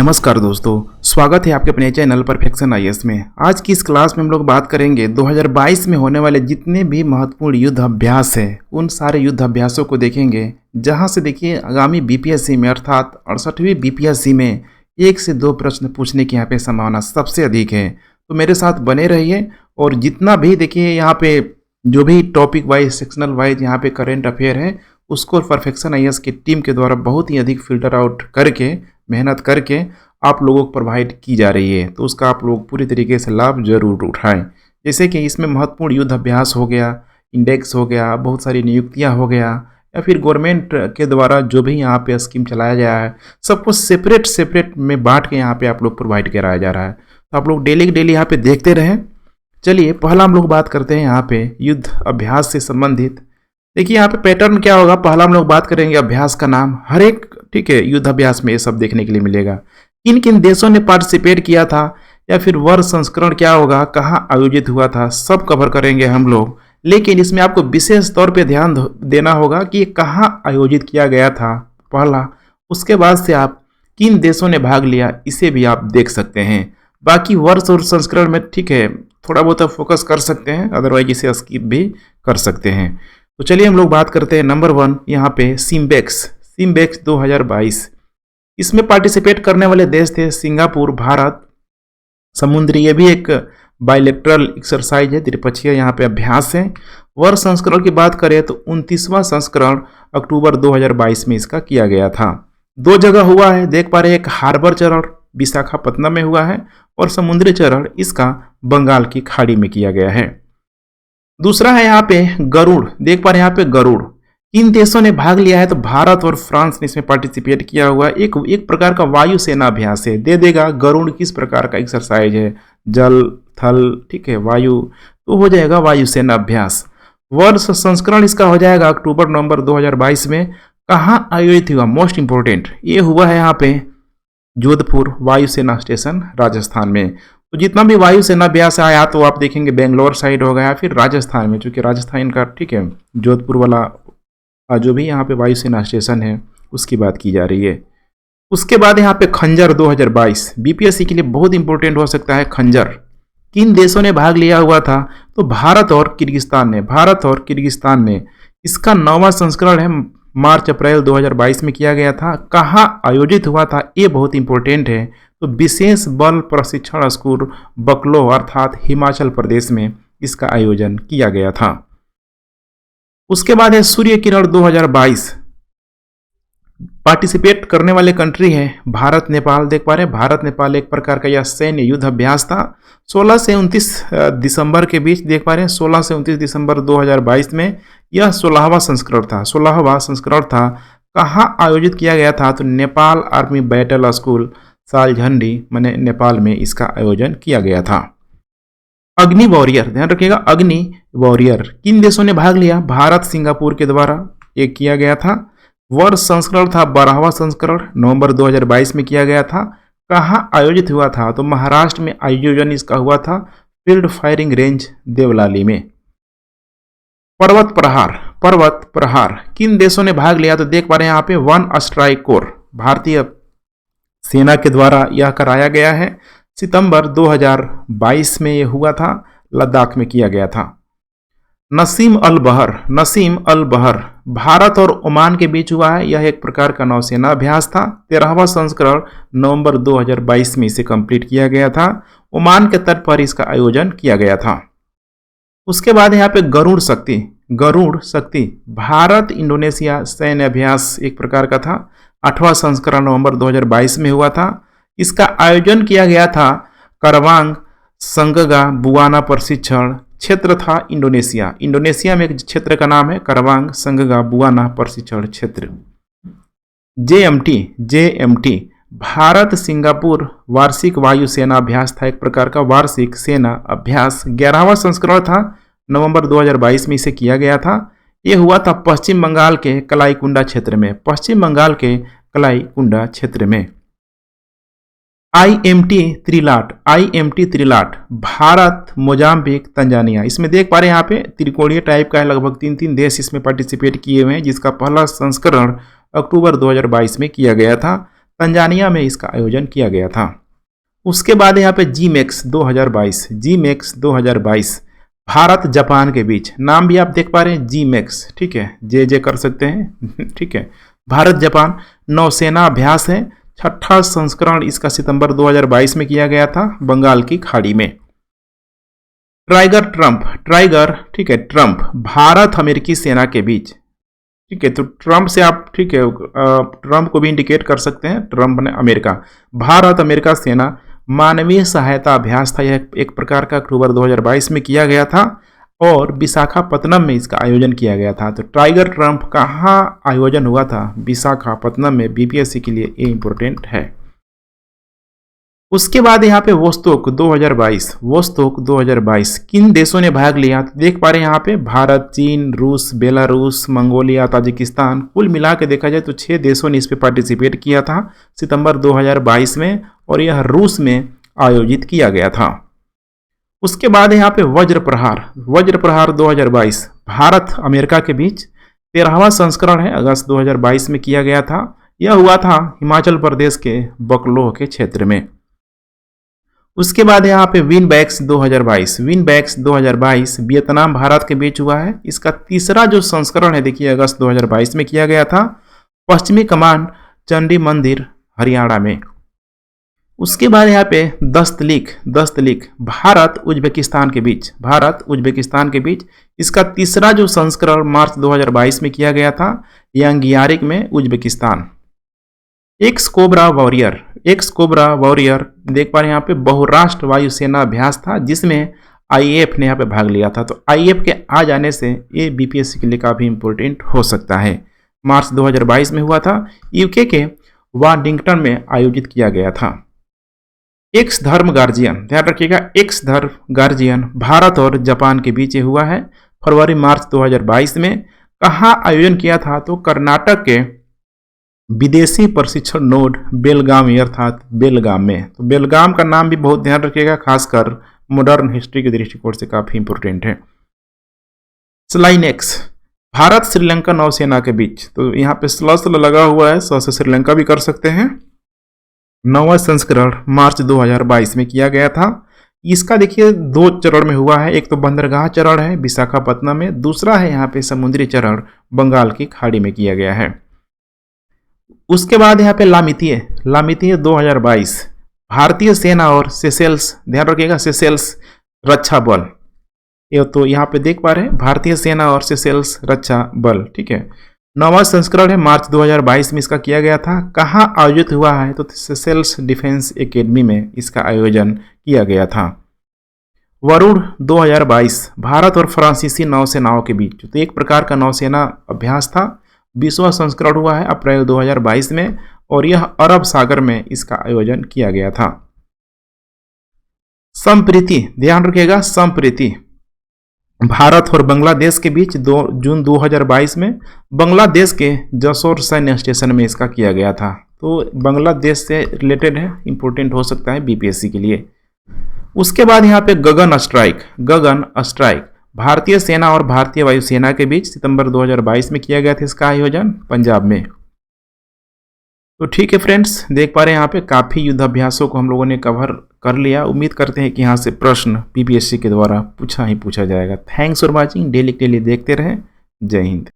नमस्कार दोस्तों, स्वागत है आपके अपने चैनल परफेक्शन आईएएस में। आज की इस क्लास में हम लोग बात करेंगे 2022 में होने वाले जितने भी महत्वपूर्ण युद्ध अभ्यास हैं उन सारे युद्ध अभ्यासों को देखेंगे। जहां से देखिए आगामी बीपीएससी में अर्थात 68वीं बीपीएससी में 1 से 2 प्रश्न पूछने की यहाँ पे संभावना सबसे अधिक है। तो मेरे साथ बने रहिए और जितना भी देखिए यहाँ पे जो भी टॉपिक वाइज सेक्शनल वाइज यहाँ पे करेंट अफेयर है उसको परफेक्शन आईएएस की टीम के द्वारा बहुत ही अधिक फिल्टर आउट करके मेहनत करके आप लोगों को प्रोवाइड की जा रही है। तो उसका आप लोग पूरी तरीके से लाभ जरूर उठाएं। जैसे कि इसमें महत्वपूर्ण युद्ध अभ्यास हो गया, इंडेक्स हो गया, बहुत सारी नियुक्तियां हो गया या फिर गवर्नमेंट के द्वारा जो भी यहाँ पे स्कीम चलाया गया है सब कुछ सेपरेट में बांट के यहाँ पे आप लोग प्रोवाइड कराया जा रहा है। तो आप लोग डेली यहाँ पे देखते रहें। चलिए पहला हम लोग बात करते हैं यहाँ पे युद्ध अभ्यास से संबंधित। देखिए यहाँ पे पैटर्न क्या होगा। पहला हम लोग बात करेंगे अभ्यास का नाम, हर एक ठीक है युद्ध अभ्यास में ये सब देखने के लिए मिलेगा। किन किन देशों ने पार्टिसिपेट किया था या फिर वर्ष संस्करण क्या होगा, कहाँ आयोजित हुआ था, सब कवर करेंगे हम लोग। लेकिन इसमें आपको विशेष तौर पे ध्यान देना होगा कि ये कहाँ आयोजित किया गया था पहला। उसके बाद से आप किन देशों ने भाग लिया इसे भी आप देख सकते हैं। बाकी वर्ष और संस्करण में ठीक है थोड़ा बहुत फोकस कर सकते हैं, अदरवाइज इसे स्किप भी कर सकते हैं। तो चलिए हम लोग बात करते हैं नंबर 1 यहाँ पे सिम्बेक्स 2022। इसमें पार्टिसिपेट करने वाले देश थे सिंगापुर, भारत। समुद्री ये भी एक बायलैटरल एक्सरसाइज है, त्रिपक्षीय यहाँ पे अभ्यास है। वर्ष संस्करण की बात करें तो 29वां संस्करण अक्टूबर 2022 में इसका किया गया था। 2 जगह हुआ है, देख पा रहे हैं। एक हार्बर चरण विशाखापत्तनम में हुआ है और समुद्री चरण इसका बंगाल की खाड़ी में किया गया है। दूसरा है यहाँ पे गरुड़, देख पा रहे हैं यहाँ पे गरुड़। किन देशों ने भाग लिया है तो भारत और फ्रांस ने इसमें पार्टिसिपेट किया हुआ है। एक प्रकार का वायुसेना अभ्यास है, दे देगा गरुड़ किस प्रकार का एक्सरसाइज है, जल थल ठीक है वायु, तो हो जाएगा वायुसेना अभ्यास। वर्ष संस्करण इसका हो जाएगा अक्टूबर नवंबर 2022 में। कहाँ आयोजित हुआ, मोस्ट इंपोर्टेंट ये हुआ है यहाँ पे जोधपुर वायुसेना स्टेशन राजस्थान में। तो जितना भी वायुसेना अभ्यास आया तो आप देखेंगे बेंगलोर साइड होगा या फिर राजस्थान में, चूंकि राजस्थान का ठीक है जोधपुर वाला जो भी यहाँ पे वायुसेना स्टेशन है उसकी बात की जा रही है। उसके बाद यहाँ पे खंजर 2022 बीपीएससी के लिए बहुत इंपॉर्टेंट हो सकता है। खंजर किन देशों ने भाग लिया हुआ था तो भारत और किर्गिस्तान ने। इसका 9वां संस्करण है, मार्च अप्रैल 2022 में किया गया था। कहाँ आयोजित हुआ था ये बहुत इंपॉर्टेंट है। तो विशेष बल प्रशिक्षण स्कूल बकलो अर्थात हिमाचल प्रदेश में इसका आयोजन किया गया था। उसके बाद है सूर्य किरण 2022। पार्टिसिपेट करने वाले कंट्री है भारत नेपाल, देख पा रहे हैं भारत नेपाल एक प्रकार का यह सैन्य युद्ध अभ्यास था। 16 से 29 दिसंबर के बीच देख पा रहे हैं 16 से 29 दिसंबर 2022 में यह 16वां संस्करण था। कहाँ आयोजित किया गया था तो नेपाल आर्मी बैटल स्कूल सालझंडी माने नेपाल में इसका आयोजन किया गया था। अग्नि वॉरियर ध्यान रखिएगा, अग्नि वॉरियर किन देशों ने भाग लिया, भारत सिंगापुर के द्वारा एक किया गया था। वर्ष संस्करण था 12वां संस्करण नवंबर 2022 में किया गया था। कहाँ आयोजित हुआ था तो महाराष्ट्र में आयोजन इसका हुआ था, फील्ड फायरिंग रेंज देवलाली में। पर्वत प्रहार किन देशों ने भाग लिया तो देख पा रहे हैं यहाँ पे 1 स्ट्राइक कोर भारतीय सेना के द्वारा यह कराया गया है। सितंबर 2022 में यह हुआ था, लद्दाख में किया गया था। नसीम अल बहर भारत और ओमान के बीच हुआ है। यह एक प्रकार का नौसेना अभ्यास था। 13वां संस्करण नवंबर 2022 में इसे कंप्लीट किया गया था। ओमान के तट पर इसका आयोजन किया गया था। उसके बाद यहाँ पे गरुड़ शक्ति भारत इंडोनेशिया सैन्य अभ्यास एक प्रकार का था। 8वां संस्करण नवंबर 2022 में हुआ था। इसका आयोजन किया गया था करवांग संगगा बुआना प्रशिक्षण क्षेत्र था इंडोनेशिया में एक क्षेत्र का नाम है करवांग संगगा बुआना प्रशिक्षण क्षेत्र। जेएमटी भारत सिंगापुर वार्षिक वायुसेना अभ्यास था, एक प्रकार का वार्षिक सेना अभ्यास। 11वां संस्करण था, नवंबर 2022 में इसे किया गया था। यह हुआ था पश्चिम बंगाल के कलाईकुंडा क्षेत्र में। IMT TRILAT Bharat Mozambique Tanzania. इसमें देख पा रहे हैं यहाँ पे त्रिकोणीय टाइप का है, लगभग 3 देश इसमें पार्टिसिपेट किए हुए हैं, जिसका पहला संस्करण अक्टूबर 2022 में किया गया था। तंजानिया में इसका आयोजन किया गया था। उसके बाद यहाँ पे जी मैक्स 2022, जी मैक्स 2022 भारत जापान के बीच, नाम भी आप देख पा रहे हैं जी मैक्स, ठीक है, जे कर सकते हैं ठीक है। भारत जापान नौसेना अभ्यास है, छठा संस्करण इसका सितंबर 2022 में किया गया था बंगाल की खाड़ी में। ट्राइगर, ठीक है, ट्रंप भारत अमेरिकी सेना के बीच, ठीक है, तो ट्रंप से आप, ठीक है, ट्रंप को भी इंडिकेट कर सकते हैं, ट्रंप ने अमेरिका, भारत अमेरिका सेना मानवीय सहायता अभ्यास था, यह एक प्रकार का अक्टूबर 2022 में किया गया था और विशाखापत्तनम में इसका आयोजन किया गया था। तो टाइगर ट्रंप कहाँ आयोजन हुआ था? विशाखापत्तनम में, बीपीएससी के लिए ये इंपॉर्टेंट है। उसके बाद यहाँ पे वोस्तोक 2022 किन देशों ने भाग लिया? तो देख पा रहे हैं यहाँ पे भारत, चीन, रूस, बेलारूस, मंगोलिया, ताजिकिस्तान, कुल मिला के देखा जाए तो 6 देशों ने इस पे पार्टिसिपेट किया था सितंबर 2022 में और यह रूस में आयोजित किया गया था। उसके बाद यहाँ पे वज्र प्रहार 2022 भारत अमेरिका के बीच 13वां संस्करण है, अगस्त 2022 में किया गया था। यह हुआ था हिमाचल प्रदेश के बकलोह के क्षेत्र में। उसके बाद यहाँ पे विनबैक्स 2022 वियतनाम भारत के बीच हुआ है। इसका तीसरा जो संस्करण है, देखिए, अगस्त 2022 में किया गया था, पश्चिमी कमान चंडी मंदिर हरियाणा में। उसके बाद यहाँ पे दस्तलिक भारत उज्बेकिस्तान के बीच इसका तीसरा जो संस्करण मार्च 2022 में किया गया था यांगियारिक में, उज्बेकिस्तान। एक्स कोबरा वॉरियर देख पा रहे हैं यहाँ पे बहुराष्ट्र वायुसेना अभ्यास था जिसमें आईएएफ ने यहाँ पे भाग लिया था। तो आईएएफ के आ जाने से ये बीपीएससी के लिए काफ़ी इंपॉर्टेंट हो सकता है। मार्च 2022 में हुआ था, यूके के वाडिंगटन में आयोजित किया गया था। एक्स धर्म गार्जियन, ध्यान रखिएगा, एक्स धर्म गार्जियन भारत और जापान के बीच हुआ है फरवरी मार्च 2022 में। कहाँ आयोजन किया था? तो कर्नाटक के विदेशी प्रशिक्षण नोड बेलगाम अर्थात बेलगाम में। तो बेलगाम का नाम भी बहुत ध्यान रखिएगा, खासकर मॉडर्न हिस्ट्री के दृष्टिकोण से काफी इंपोर्टेंट है। स्लाइनेक्स भारत श्रीलंका नौसेना के बीच, तो यहाँ पे स्लसल लगा हुआ है, से श्रीलंका भी कर सकते हैं। 9वां संस्करण मार्च 2022 में किया गया था। इसका देखिए 2 चरण में हुआ है, एक तो बंदरगाह चरण है विशाखापत्तनम में, दूसरा है यहाँ पे समुद्री चरण बंगाल की खाड़ी में किया गया है। उसके बाद यहाँ पे लामितीय 2022 भारतीय सेना और सेशेल्स, ध्यान रखिएगा, सेशेल्स रक्षा बल, ये तो यहाँ पे देख पा रहे हैं भारतीय सेना और सेशेल्स रक्षा बल, ठीक है। 9वां संस्करण है, मार्च 2022 में इसका किया गया था। कहाँ आयोजित हुआ है? तो सेशेल्स डिफेंस एकेडमी में इसका आयोजन किया गया था। वरुण 2022 भारत और फ्रांसीसी नौसेनाओं के बीच, तो एक प्रकार का नौसेना अभ्यास था। 20वां संस्करण हुआ है अप्रैल 2022 में और यह अरब सागर में इसका आयोजन किया गया था। संप्रीति, ध्यान रखिएगा, संप्रीति भारत और बांग्लादेश के बीच 2 जून 2022 में बांग्लादेश के जसोर सैन्य स्टेशन में इसका किया गया था। तो बांग्लादेश से रिलेटेड है, इंपॉर्टेंट हो सकता है बीपीएससी के लिए। उसके बाद यहाँ पे गगन स्ट्राइक भारतीय सेना और भारतीय वायुसेना के बीच सितंबर 2022 में किया गया था इसका आयोजन पंजाब में। तो ठीक है फ्रेंड्स, देख पा रहे हैं यहाँ पे काफ़ी युद्धाभ्यासों को हम लोगों ने कवर कर लिया। उम्मीद करते हैं कि यहाँ से प्रश्न बीपीएससी के द्वारा पूछा जाएगा। थैंक्स फॉर वॉचिंग, डेली के लिए देखते रहें। जय हिंद।